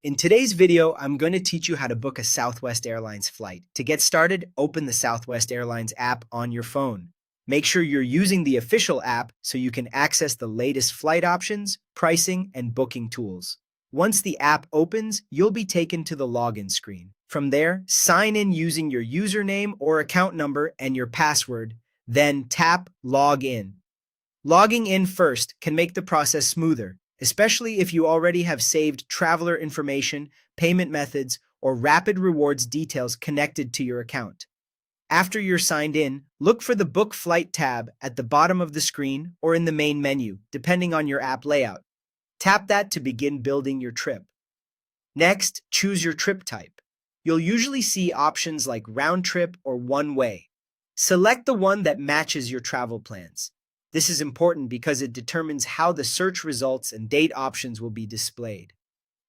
In today's video, I'm going to teach you how to book a Southwest Airlines flight. To get started, open the Southwest Airlines app on your phone. Make sure you're using the official app so you can access the latest flight options, pricing, and booking tools. Once the app opens, you'll be taken to the login screen. From there, sign in using your username or account number and your password, then tap Log In. Logging in first can make the process smoother, especially if you already have saved traveler information, payment methods, or rapid rewards details connected to your account. After you're signed in, look for the Book Flight tab at the bottom of the screen or in the main menu, depending on your app layout. Tap that to begin building your trip. Next, choose your trip type. You'll usually see options like round trip or one way. Select the one that matches your travel plans. This is important because it determines how the search results and date options will be displayed.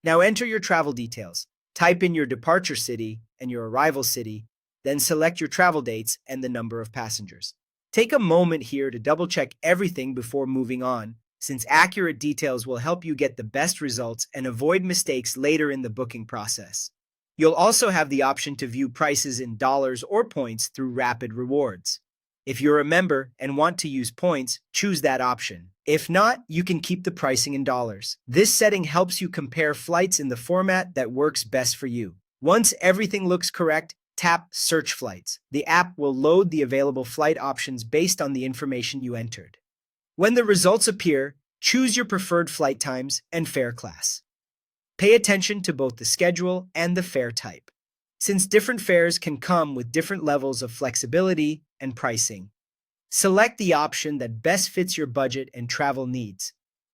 Now enter your travel details. Type in your departure city and your arrival city, then select your travel dates and the number of passengers. Take a moment here to double-check everything before moving on, since accurate details will help you get the best results and avoid mistakes later in the booking process. You'll also have the option to view prices in dollars or points through Rapid Rewards. If you're a member and want to use points, choose that option. If not, you can keep the pricing in dollars. This setting helps you compare flights in the format that works best for you. Once everything looks correct, tap Search Flights. The app will load the available flight options based on the information you entered. When the results appear, choose your preferred flight times and fare class. Pay attention to both the schedule and the fare type, since different fares can come with different levels of flexibility and pricing. Select the option that best fits your budget and travel needs.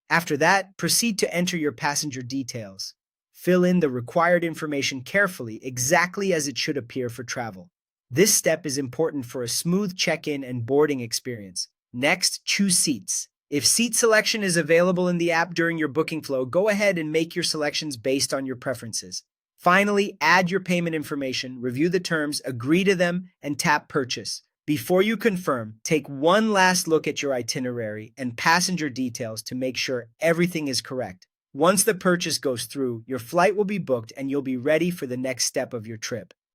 After that, proceed to enter your passenger details. Fill in the required information carefully, exactly as it should appear for travel. This step is important for a smooth check-in and boarding experience. Next, choose seats. If seat selection is available in the app during your booking flow, go ahead and make your selections based on your preferences. Finally, add your payment information, review the terms, agree to them, and tap Purchase. Before you confirm, take one last look at your itinerary and passenger details to make sure everything is correct. Once the purchase goes through, your flight will be booked and you'll be ready for the next step of your trip.